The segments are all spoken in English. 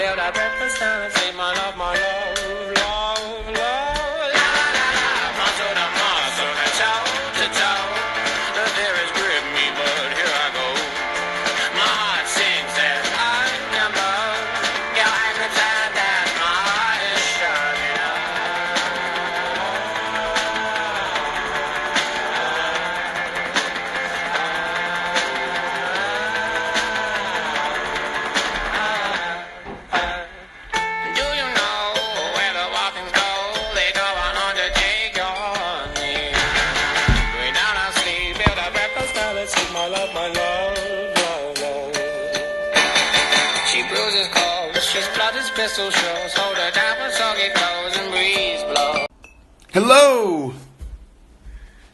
build a breakfast and say my love, love, love. La la la, muscle to muscle, toe to toe. The fear is grip me, but here I go. My heart sings as I number. Girl, I'm the time that my heart is shining up. Do you know where the walkings go? They go on undertake your name. Way down our sleep, build a breakfast now. Let's eat my love, love, love. She bruises clothes, she splutters pistol shows. Hold her down when soggy clothes and breeze blow. Hello,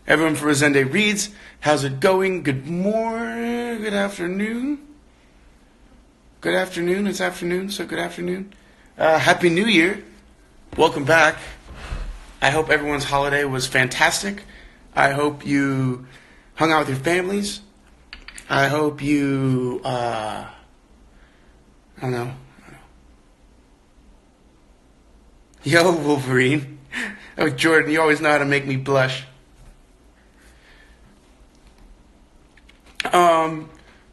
everyone from Rosende Reads. How's it going? Good morning, good afternoon. Good afternoon, it's afternoon, so good afternoon. Happy New Year. Welcome back. I hope everyone's holiday was fantastic. I hope you hung out with your families. I hope you, I don't know. Yo, Wolverine. Oh, Jordan, you always know how to make me blush.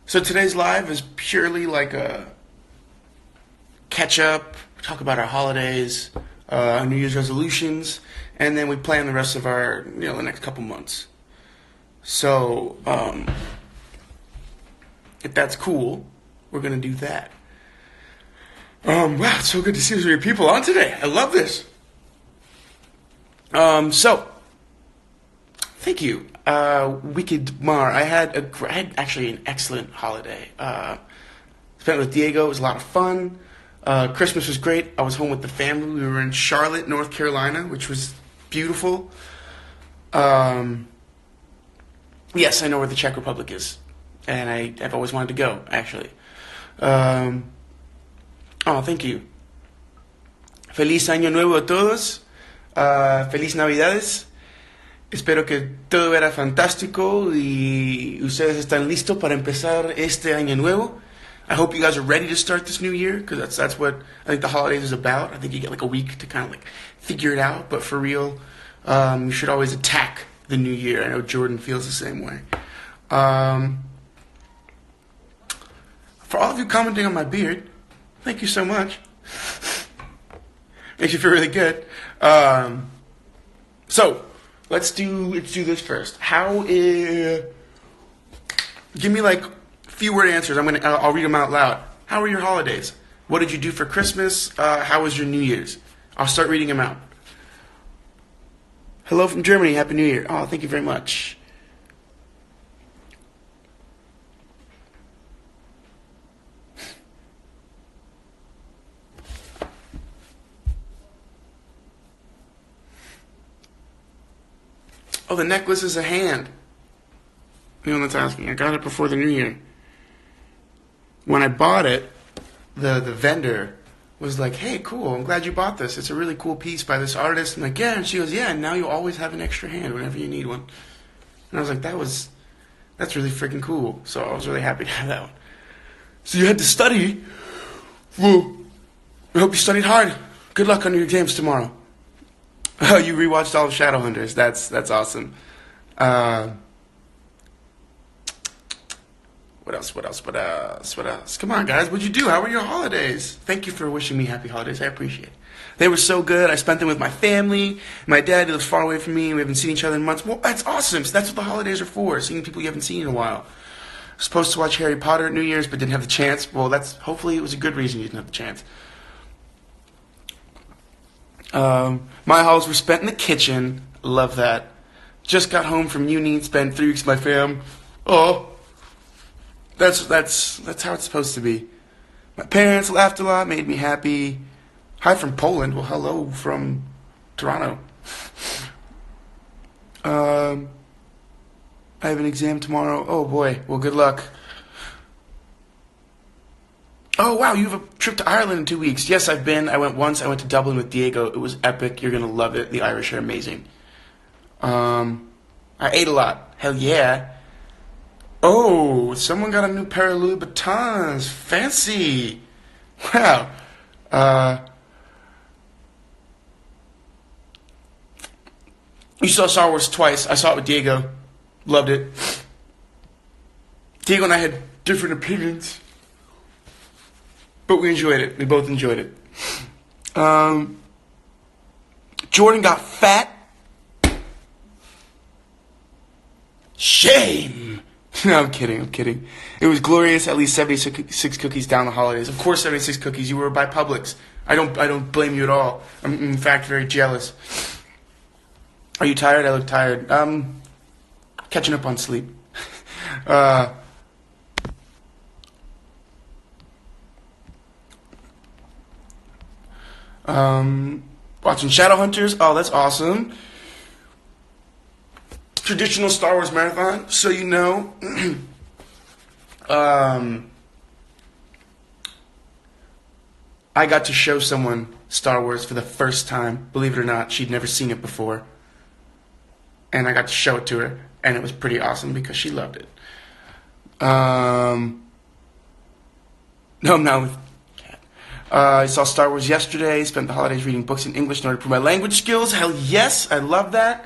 So today's live is purely like a catch up, talk about our holidays, New Year's resolutions, and then we plan the rest of our, the next couple months. So, if that's cool, we're gonna do that. Wow, it's so good to see your people on today. I love this. So, thank you. Wicked Mar. I had actually an excellent holiday. Spent it with Diego. It was a lot of fun. Christmas was great. I was home with the family. We were in Charlotte, North Carolina, which was beautiful. Yes, I know where the Czech Republic is, and I've always wanted to go, actually. Oh, thank you. Feliz Año Nuevo a todos. Feliz Navidades. Espero que todo era fantástico y ustedes están listos para empezar este año nuevo. I hope you guys are ready to start this new year, because that's what I think the holidays is about. I think you get like a week to kind of like figure it out, but for real, you should always attack the new year. I know Jordan feels the same way. For all of you commenting on my beard, thank you so much. Makes you feel really good. So let's do this first. Give me like few word answers. I'll read them out loud. How were your holidays? What did you do for Christmas? How was your New Year's? I'll start reading them out. Hello from Germany. Happy New Year. Oh, thank you very much. Oh, the necklace is a hand. You know that's asking. I got it before the New Year. When I bought it, the vendor was like, "Hey, cool, I'm glad you bought this. It's a really cool piece by this artist." I'm like, "Yeah," and she goes, "Yeah, and now you always have an extra hand whenever you need one." And I was like, that's really freaking cool. So I was really happy to have that one. So you had to study. Well, I hope you studied hard. Good luck on your exams tomorrow. Oh, you rewatched all of Shadowhunters. That's awesome. What else? Come on, guys. What'd you do? How were your holidays? Thank you for wishing me happy holidays. I appreciate it. They were so good. I spent them with my family. My dad lives far away from me. We haven't seen each other in months. Well, that's awesome. So that's what the holidays are for, seeing people you haven't seen in a while. I was supposed to watch Harry Potter at New Year's, but didn't have the chance. Well, hopefully it was a good reason you didn't have the chance. My holidays were spent in the kitchen. Love that. Just got home from uni and spent 3 weeks with my fam. Oh, that's how it's supposed to be. My parents laughed a lot, made me happy. Hi from Poland. Well, hello from Toronto. I have an exam tomorrow. Oh boy. Well, good luck. Oh wow, you have a trip to Ireland in 2 weeks. Yes, I've been. I went once. I went to Dublin with Diego. It was epic. You're gonna love it. The Irish are amazing. I ate a lot. Hell yeah. Oh, someone got a new pair of Louis Vuittons. Fancy. Wow. You saw Star Wars twice. I saw it with Diego. Loved it. Diego and I had different opinions, but we enjoyed it. We both enjoyed it. Jordan got fat. Shame. No, I'm kidding. It was glorious. At least 76 cookies down the holidays. Of course, 76 cookies. You were by Publix. I don't blame you at all. I'm in fact very jealous. Are you tired? I look tired. Catching up on sleep. Watching Shadowhunters. Oh, that's awesome. Traditional Star Wars marathon, so you know. I got to show someone Star Wars for the first time. Believe it or not, she'd never seen it before. And I got to show it to her, and it was pretty awesome because she loved it. No, I'm not with Kat. I saw Star Wars yesterday, spent the holidays reading books in English in order to improve my language skills. Hell yes, I love that.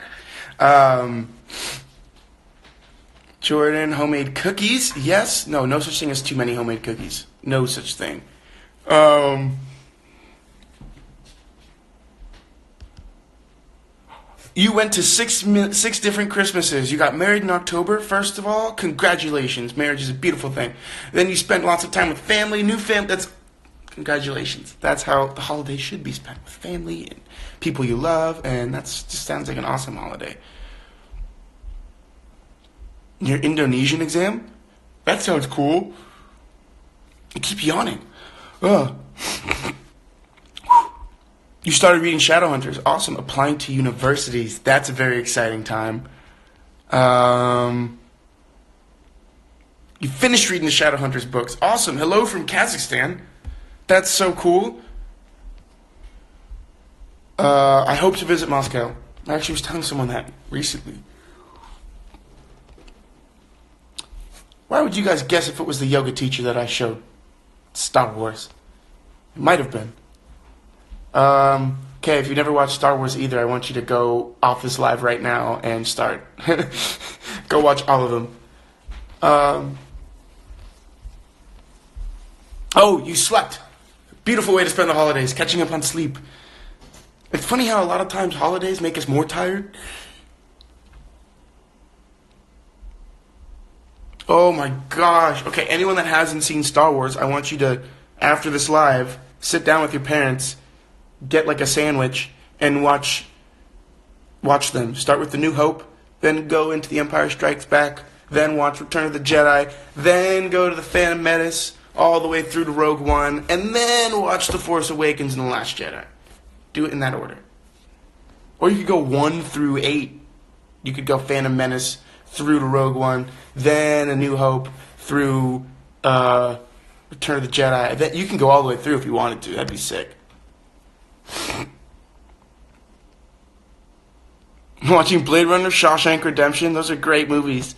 Jordan, homemade cookies? Yes. No such thing as too many homemade cookies. No such thing. You went to six different Christmases. You got married in October, first of all. Congratulations. Marriage is a beautiful thing. Then you spent lots of time with family, new family. Congratulations. That's how the holiday should be spent, with family and people you love, and that just sounds like an awesome holiday. Your Indonesian exam? That sounds cool. You keep yawning. Ugh. You started reading Shadowhunters. Awesome. Applying to universities. That's a very exciting time. You finished reading the Shadowhunters books. Awesome. Hello from Kazakhstan. That's so cool. I hope to visit Moscow. I actually was telling someone that recently. Why would you guys guess if it was the yoga teacher that I showed Star Wars? It might have been. Okay, if you've never watched Star Wars either, I want you to go off this live right now and start. Go watch all of them. Oh, you slept. Beautiful way to spend the holidays, catching up on sleep. It's funny how a lot of times holidays make us more tired. Oh my gosh. Okay, anyone that hasn't seen Star Wars, I want you to, after this live, sit down with your parents, get like a sandwich, and watch them. Start with The New Hope, then go into The Empire Strikes Back, then watch Return of the Jedi, then go to The Phantom Menace, all the way through to Rogue One, and then watch The Force Awakens and The Last Jedi. Do it in that order. Or you could go 1 through 8. You could go Phantom Menace through to Rogue One, then A New Hope through Return of the Jedi. You can go all the way through if you wanted to. That'd be sick. Watching Blade Runner, Shawshank Redemption. Those are great movies.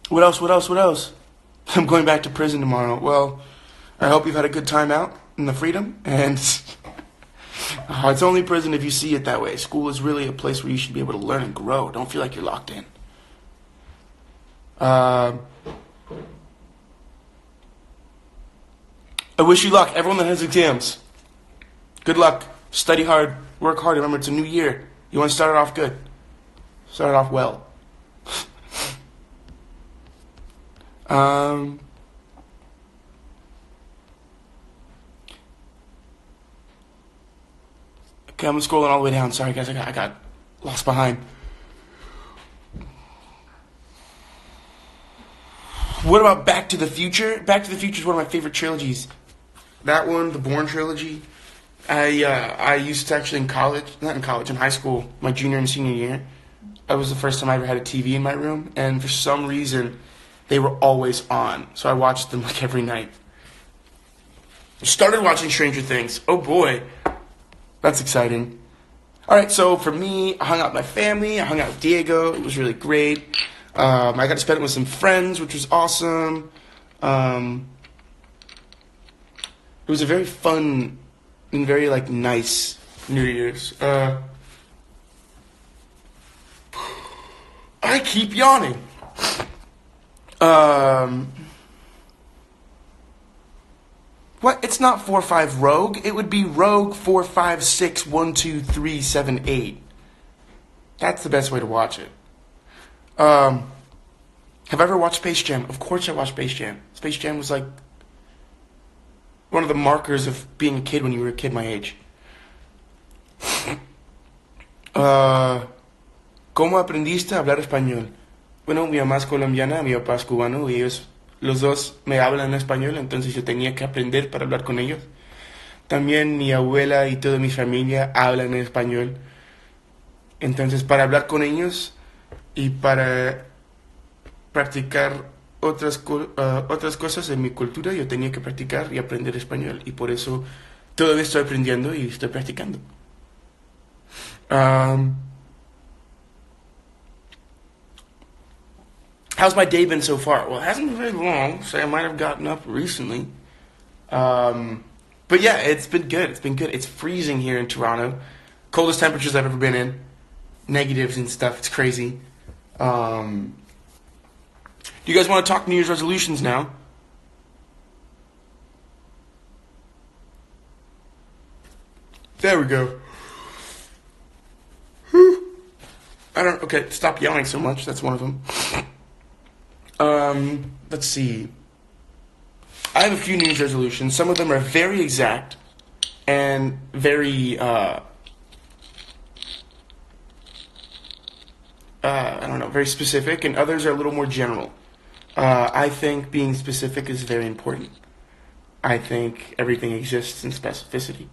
What else? I'm going back to prison tomorrow. Well, I hope you've had a good time out in the freedom. And it's only prison if you see it that way. School is really a place where you should be able to learn and grow. Don't feel like you're locked in. I wish you luck. Everyone that has exams. Good luck. Study hard. Work hard. Remember, it's a new year. You want to start it off good. Start it off well. Okay, I'm scrolling all the way down. Sorry, guys. I got lost behind. What about Back to the Future? Back to the Future is one of my favorite trilogies. That one, the Bourne trilogy. I used to actually in high school, my junior and senior year. That was the first time I ever had a TV in my room, and for some reason, they were always on. So I watched them like every night. I started watching Stranger Things. Oh boy, that's exciting. All right, so for me, I hung out with my family. I hung out with Diego. It was really great. I got to spend it with some friends, which was awesome. was a very fun and very like nice New Year's. I keep yawning. What? It's not 4-5 Rogue. It would be Rogue 4-5-6-1-2-3-7-8. That's the best way to watch it. Have I ever watched Space Jam? Of course I watched Space Jam. Space Jam was like one of the markers of being a kid when you were a kid my age. ¿Cómo aprendiste a hablar español? Bueno, mi mamá es colombiana, mi papá es cubano y ellos, los dos me hablan español, entonces yo tenía que aprender para hablar con ellos. También mi abuela y toda mi familia hablan español. Entonces, para hablar con ellos y para practicar otras cosas en mi cultura, yo tenía que practicar y aprender español. Y por eso todavía estoy aprendiendo y estoy practicando. How's my day been so far? Well, it hasn't been very long, so I might have gotten up recently. But yeah, it's been good. It's been good. It's freezing here in Toronto. Coldest temperatures I've ever been in. Negatives and stuff. It's crazy. Do you guys want to talk New Year's resolutions now? There we go. Okay, stop yelling so much. That's one of them. Let's see. I have a few New Year's resolutions. Some of them are very exact and very, very specific, and others are a little more general. I think being specific is very important. I think everything exists in specificity.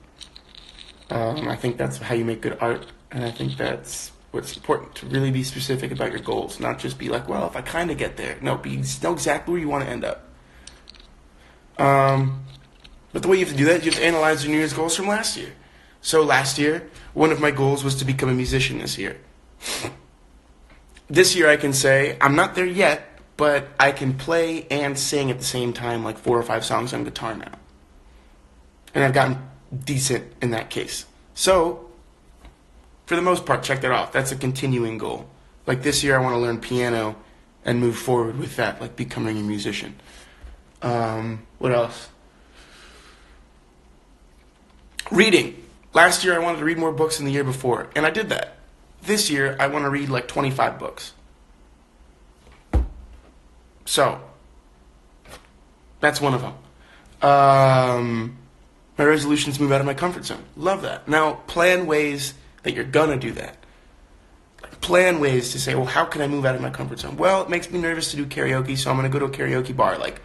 I think that's how you make good art, and I think that's what's important, to really be specific about your goals, not just be like, well, if I kind of get there. No, know exactly where you want to end up. But the way you have to do that, you have to analyze your New Year's goals from last year. So last year, one of my goals was to become a musician this year. This year I can say, I'm not there yet, but I can play and sing at the same time, like 4 or 5 songs on guitar now. And I've gotten decent in that case. So, for the most part, check that off. That's a continuing goal. Like this year I want to learn piano and move forward with that, like becoming a musician. What else? Reading. Last year I wanted to read more books than the year before, and I did that. This year I want to read like 25 books. So, that's one of them. My resolution is to move out of my comfort zone. Love that. Now, plan ways that you're gonna do that. Like, plan ways to say, well, how can I move out of my comfort zone? Well, it makes me nervous to do karaoke, so I'm gonna go to a karaoke bar like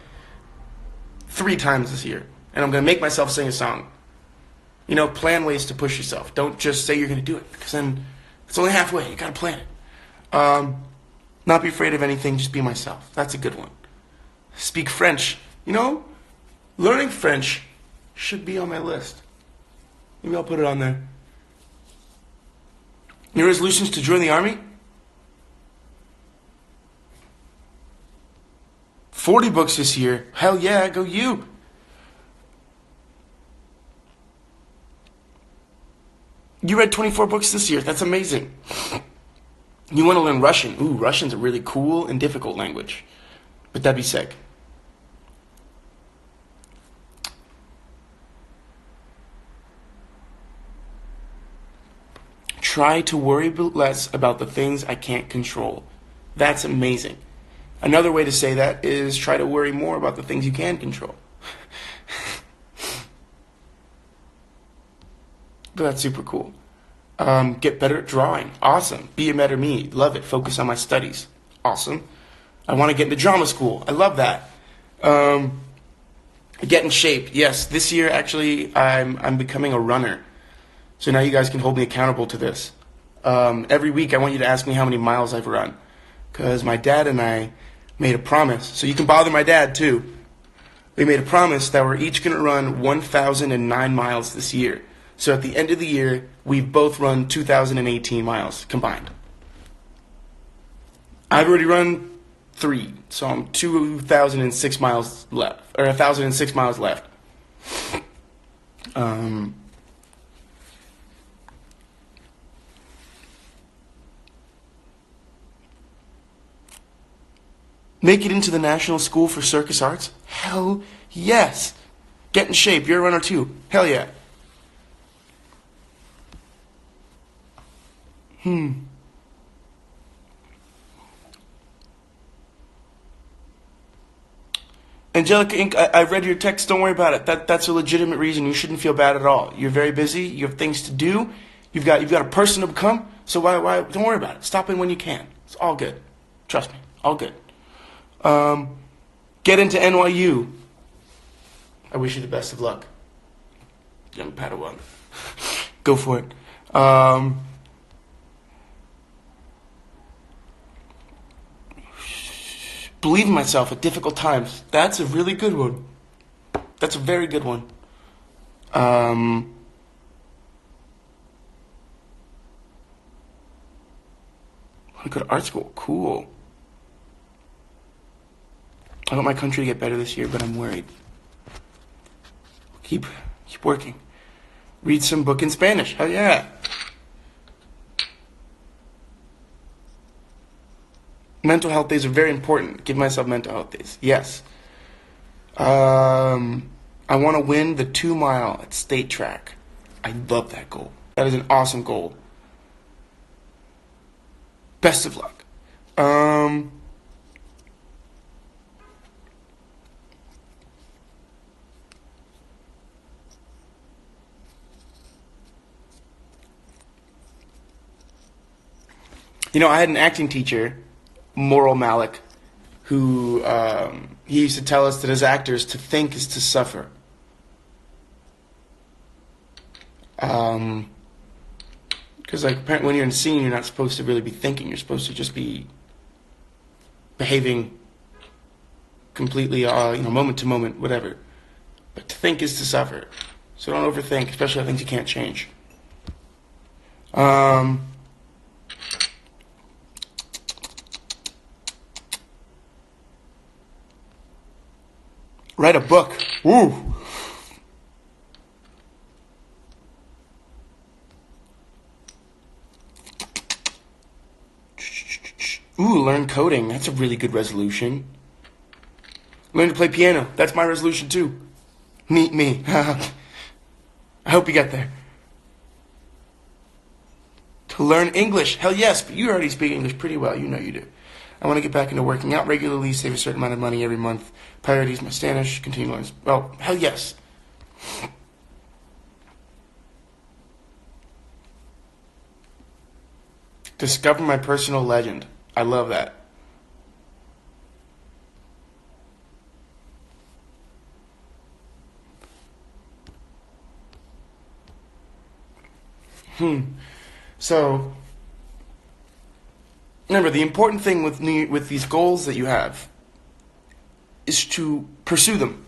3 times this year, and I'm gonna make myself sing a song. You know, plan ways to push yourself. Don't just say you're gonna do it, because then it's only halfway. You gotta plan it. Not be afraid of anything, just be myself. That's a good one. Speak French. You know, learning French should be on my list. Maybe I'll put it on there. Your resolutions to join the army? 40 books this year. Hell yeah, go you. You read 24 books this year. That's amazing. You want to learn Russian. Ooh, Russian's a really cool and difficult language. But that'd be sick. Try to worry less about the things I can't control. That's amazing. Another way to say that is try to worry more about the things you can control. But that's super cool. Get better at drawing. Awesome. Be a better me. Love it. Focus on my studies. Awesome. I want to get into drama school. I love that. Get in shape. Yes, this year actually I'm becoming a runner. So now you guys can hold me accountable to this. Every week I want you to ask me how many miles I've run. Because my dad and I made a promise. So you can bother my dad too. We made a promise that we're each going to run 1,009 miles this year. So at the end of the year, we've both run 2,018 miles combined. I've already run 3, so I'm 2,006 miles left, or 1,006 miles left. Um, Make it into the National School for Circus Arts? Hell yes. Get in shape. You're a runner too. Hell yeah. Angelica Inc., I read your text. Don't worry about it. That's a legitimate reason. You shouldn't feel bad at all. You're very busy. You have things to do. You've got a person to become. So why? Don't worry about it. Stop in when you can. It's all good. Trust me. All good. Get into NYU. I wish you the best of luck, young Padawan. Go for it. Believe in myself at difficult times. That's a really good one. That's a very good one. I go to art school. Cool. I want my country to get better this year, but I'm worried. Keep working. Read some book in Spanish. Hell yeah. Mental health days are very important. Give myself mental health days. Yes. I want to win the 2 mile at state track. I love that goal. That is an awesome goal. Best of luck. I had an acting teacher, Moral Malik, who he used to tell us that as actors, to think is to suffer. Because apparently when you're in scene, you're not supposed to really be thinking. You're supposed to just be behaving completely, moment to moment, whatever. But to think is to suffer. So don't overthink, especially on things you can't change. Write a book. Woo. Ooh, learn coding. That's a really good resolution. Learn to play piano. That's my resolution too. Meet me. I hope you get there. To learn English. Hell yes, but you already speak English pretty well. You know you do. I want to get back into working out regularly, save a certain amount of money every month. Priorities, my Spanish, continue learning. Well, hell yes. Discover my personal legend. I love that. So, remember, the important thing with these goals that you have is to pursue them.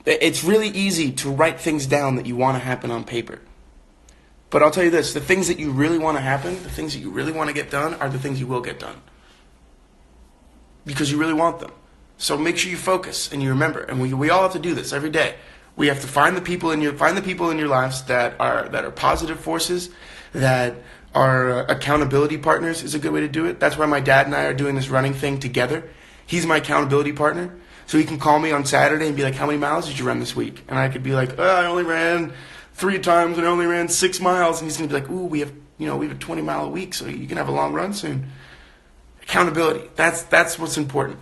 It's really easy to write things down that you want to happen on paper. But I'll tell you this, the things that you really want to happen, the things that you really want to get done are the things you will get done. Because you really want them. So make sure you focus and you remember. And we all have to do this every day. We have to find the people in your lives that are positive forces, that are accountability partners is a good way to do it. That's why my dad and I are doing this running thing together. He's my accountability partner. So he can call me on Saturday and be like, how many miles did you run this week? And I could be like, I only ran 3 times and I only ran 6 miles. And he's going to be like, ooh, we have a 20 mile a week, so you can have a long run soon. Accountability. That's what's important.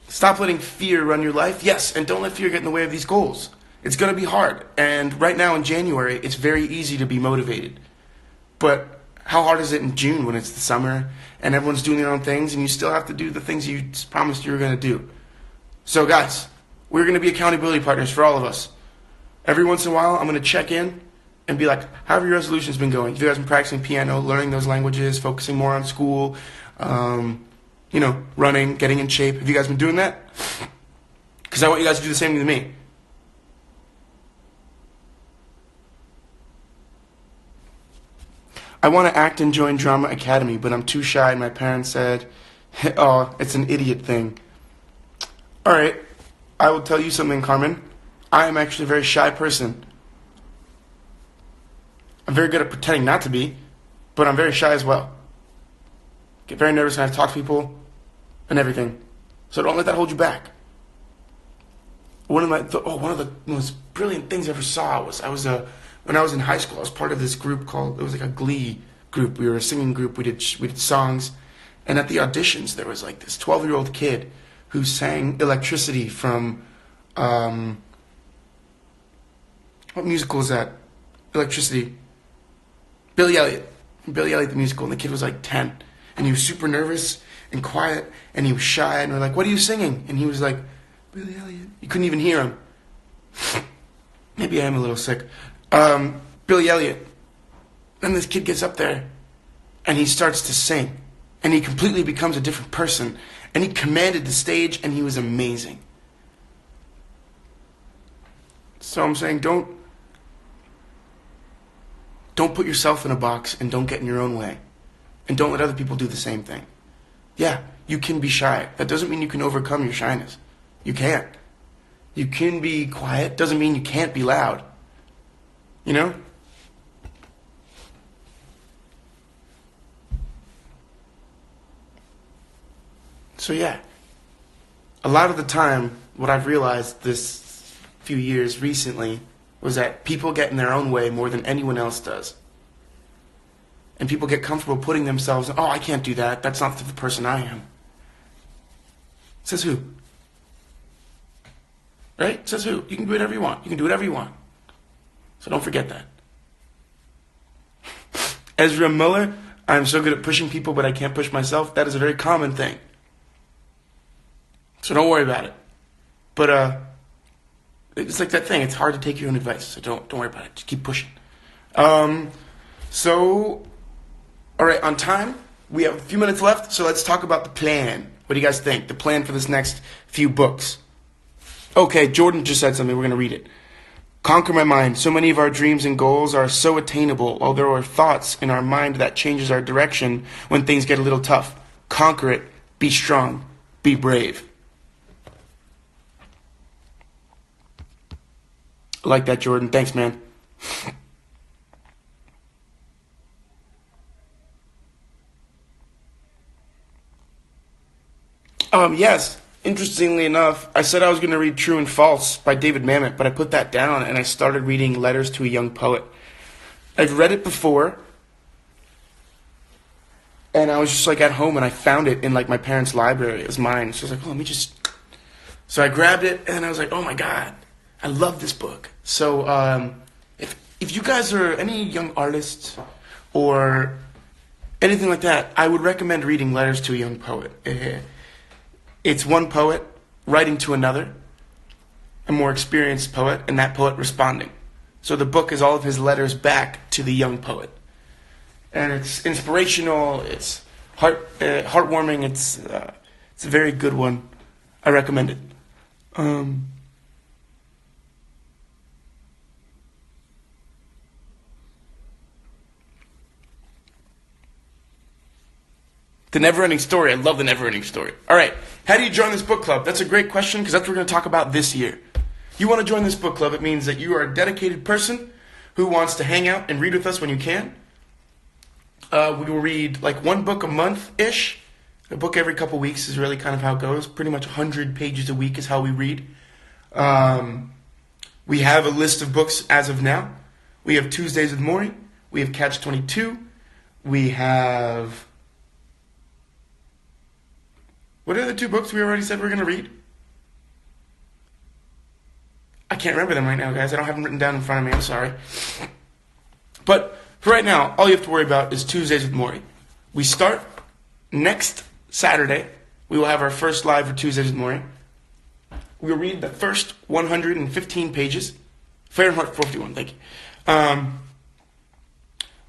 Stop letting fear run your life. Yes, and don't let fear get in the way of these goals. It's going to be hard. And right now in January, it's very easy to be motivated. But how hard is it in June when it's the summer and everyone's doing their own things and you still have to do the things you promised you were going to do? So guys, we're going to be accountability partners for all of us. Every once in a while, I'm going to check in and be like, how have your resolutions been going? Have you guys been practicing piano, learning those languages, focusing more on school, running, getting in shape? Have you guys been doing that? Because I want you guys to do the same thing to me. I want to act and join Drama Academy, but I'm too shy and my parents said, oh, it's an idiot thing. All right, I will tell you something, Carmen. I am actually a very shy person. I'm very good at pretending not to be, but I'm very shy as well. Get very nervous when I talk to people and everything. So don't let that hold you back. One of the most brilliant things I ever saw was when I was in high school. I was part of this group it was like a Glee group. We were a singing group. We did songs, and at the auditions there was like this 12-year-old kid who sang Electricity from what musical is that? Electricity. Billy Elliot. Billy Elliot the musical, and the kid was like 10, and he was super nervous and quiet, and he was shy, and we're like, "What are you singing?" And he was like, "Billy Elliot." You couldn't even hear him. Maybe I am a little sick. Billy Elliot. Then this kid gets up there, and he starts to sing, and he completely becomes a different person, and he commanded the stage, and he was amazing. So I'm saying, don't put yourself in a box, and don't get in your own way, and don't let other people do the same thing. Yeah, you can be shy. That doesn't mean you can overcome your shyness. You can't. You can be quiet. Doesn't mean you can't be loud. You know? So yeah. A lot of the time, what I've realized this few years recently was that people get in their own way more than anyone else does. And people get comfortable putting themselves, "Oh, I can't do that. That's not the person I am." Says who? Right? Says who? You can do whatever you want. You can do whatever you want. So don't forget that. Ezra Muller, "I'm so good at pushing people, but I can't push myself." That is a very common thing. So don't worry about it. But it's like that thing. It's hard to take your own advice. So don't worry about it. Just keep pushing. So, all right, on time, we have a few minutes left. So let's talk about the plan. What do you guys think? The plan for this next few books. Okay, Jordan just said something. We're going to read it. "Conquer my mind. So many of our dreams and goals are so attainable, while there are thoughts in our mind that changes our direction when things get a little tough. Conquer it. Be strong. Be brave." I like that, Jordan. Thanks, man. Yes. Interestingly enough, I said I was going to read True and False by David Mamet, but I put that down and I started reading Letters to a Young Poet. I've read it before, and I was just like at home and I found it in like my parents' library. It was mine. So I was like, "Oh, let me just..." So I grabbed it and I was like, "Oh my God, I love this book." So if you guys are any young artists or anything like that, I would recommend reading Letters to a Young Poet. It's one poet writing to another, a more experienced poet, and that poet responding. So the book is all of his letters back to the young poet. And it's inspirational, it's heartwarming, it's a very good one. I recommend it. The Never-Ending Story. I love The Never-Ending Story. All right. How do you join this book club? That's a great question because that's what we're going to talk about this year. You want to join this book club, it means that you are a dedicated person who wants to hang out and read with us when you can. We will read like one book a month-ish. A book every couple weeks is really kind of how it goes. Pretty much 100 pages a week is how we read. We have a list of books as of now. We have Tuesdays with Maury. We have Catch-22. We have... What are the two books we already said we're going to read? I can't remember them right now, guys. I don't have them written down in front of me. I'm sorry. But for right now, all you have to worry about is Tuesdays with Maury. We start next Saturday. We will have our first live for Tuesdays with Maury. We'll read the first 115 pages. Fahrenheit 451, thank you.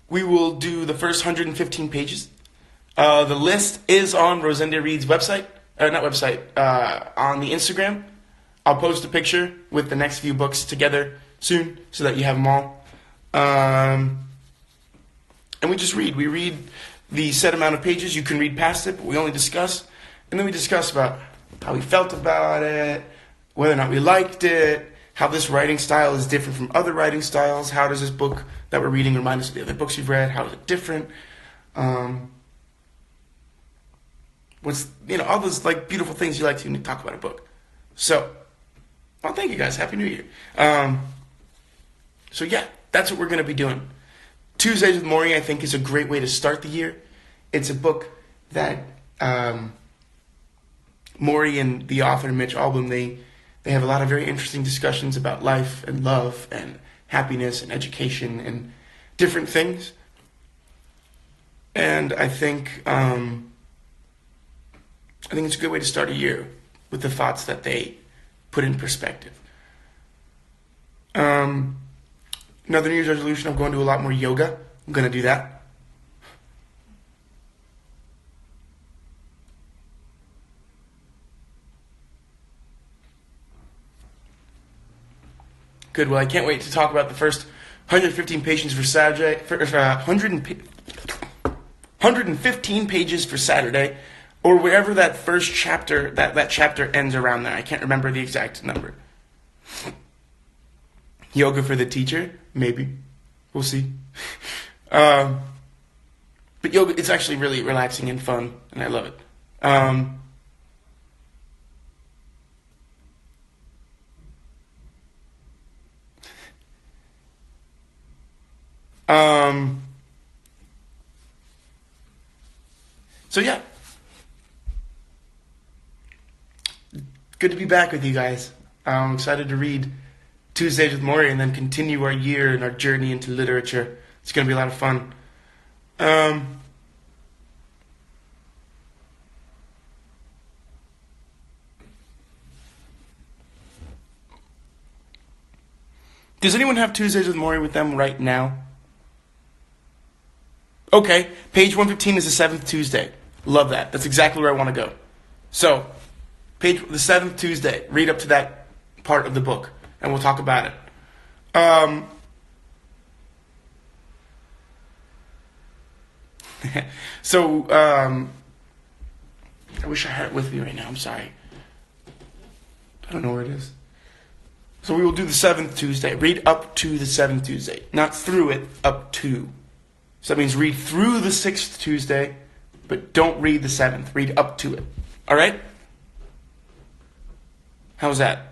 We will do the first 115 pages. The list is on Rosende Reed's website. On the Instagram. I'll post a picture with the next few books together soon so that you have them all. And we just read. We read the set amount of pages. You can read past it, but we only discuss. And then we discuss about how we felt about it, whether or not we liked it, how this writing style is different from other writing styles. How does this book that we're reading remind us of the other books you've read? How is it different? What's, all those like beautiful things you like to talk about a book. So, well, thank you guys. Happy New Year. So yeah, that's what we're going to be doing. Tuesdays with Maury, I think, is a great way to start the year. It's a book that Maury and the author, Mitch Albom, they have a lot of very interesting discussions about life and love and happiness and education and different things. And I think it's a good way to start a year with the thoughts that they put in perspective. Another New Year's resolution, I'm going to do a lot more yoga. I'm going to do that. Good. Well, I can't wait to talk about the first 115 pages for Saturday. 115 pages for Saturday, or wherever that first chapter, that chapter ends around there. I can't remember the exact number. Yoga for the teacher, maybe. We'll see. But yoga, it's actually really relaxing and fun, and I love it. So yeah, good to be back with you guys. I'm excited to read Tuesdays with Maury and then continue our year and our journey into literature. It's going to be a lot of fun. I Does anyone have Tuesdays with Maury with them right now? Okay, page 115 is the 7th Tuesday. Love that. That's exactly where I want to go. So, the 7th Tuesday. Read up to that part of the book, and we'll talk about it. So, I wish I had it with me right now. I'm sorry. I don't know where it is. So we will do the 7th Tuesday. Read up to the 7th Tuesday. Not through it, up to. So that means read through the 6th Tuesday, but don't read the 7th. Read up to it. All right? How's that?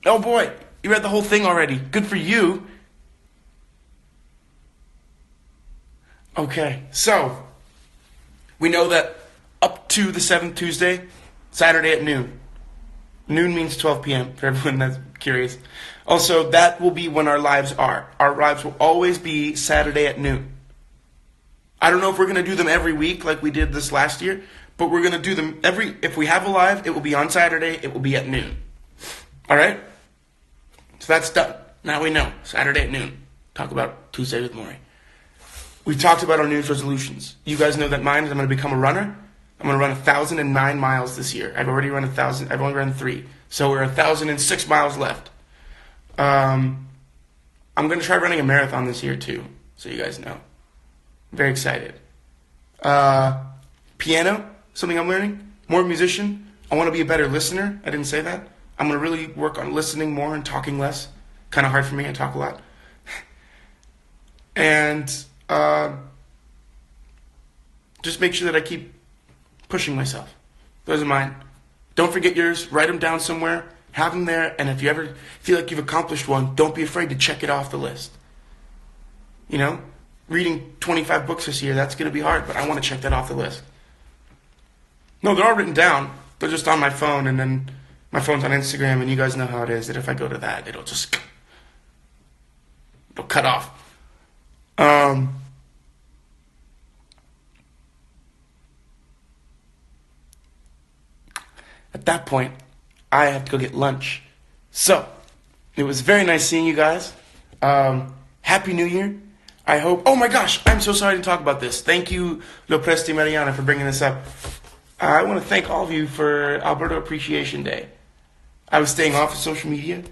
Oh boy, you read the whole thing already. Good for you. Okay, so we know that up to the 7th Tuesday, Saturday at noon. Noon means 12 p.m. for everyone that's curious. Also, that will be when our lives are. Our lives will always be Saturday at noon. I don't know if we're going to do them every week like we did this last year, but we're going to do them if we have a live, it will be on Saturday, it will be at noon. All right? So that's done. Now we know. Saturday at noon. Talk about Tuesday with Maury. We've talked about our New Year's resolutions. You guys know that mine is I'm going to become a runner. I'm going to run 1,009 miles this year. I've already run 1,000. I've only run 3. So we're 1,006 miles left. I'm going to try running a marathon this year too, so you guys know. I'm very excited. Piano, something I'm learning. More musician. I want to be a better listener. I didn't say that. I'm going to really work on listening more and talking less. Kind of hard for me. I talk a lot. And just make sure that I keep pushing myself. Those are mine. Don't forget yours. Write them down somewhere. Have them there. And if you ever feel like you've accomplished one, don't be afraid to check it off the list. You know, reading 25 books this year, that's going to be hard, but I want to check that off the list. No, they're all written down. They're just on my phone, and then my phone's on Instagram, and you guys know how it is, that if I go to that, it'll cut off. At that point, I have to go get lunch. So, it was very nice seeing you guys. Happy New Year. I hope... Oh my gosh, I'm so sorry to talk about this. Thank you, Lopresti Mariana, for bringing this up. I want to thank all of you for Alberto Appreciation Day. I was staying off of social media.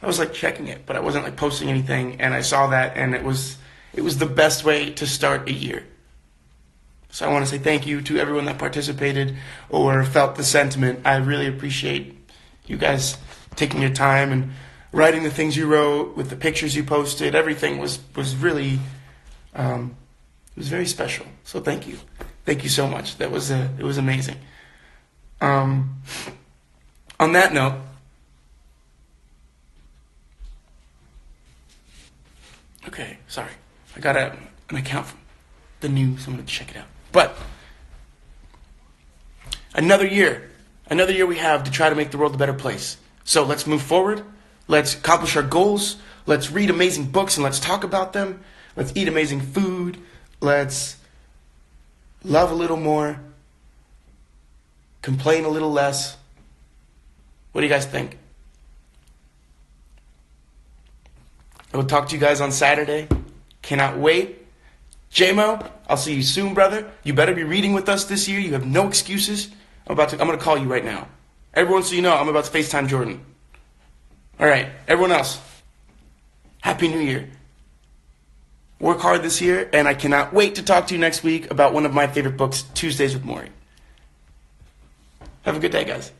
I was checking it, but I wasn't posting anything, and I saw that, and it was It was the best way to start a year. So I want to say thank you to everyone that participated or felt the sentiment. I really appreciate you guys taking your time and writing the things you wrote, with the pictures you posted. Everything was really, it was very special. So thank you. Thank you so much. It was amazing. On that note, okay, sorry. I got an account from the news. I'm going to check it out. But another year we have to try to make the world a better place. So let's move forward. Let's accomplish our goals. Let's read amazing books and let's talk about them. Let's eat amazing food. Let's love a little more. Complain a little less. What do you guys think? I will talk to you guys on Saturday. Cannot wait. J-Mo, I'll see you soon, brother. You better be reading with us this year. You have no excuses. I'm going to call you right now. Everyone, so you know, I'm about to FaceTime Jordan. All right, everyone else, Happy New Year. Work hard this year, and I cannot wait to talk to you next week about one of my favorite books, Tuesdays with Maury. Have a good day, guys.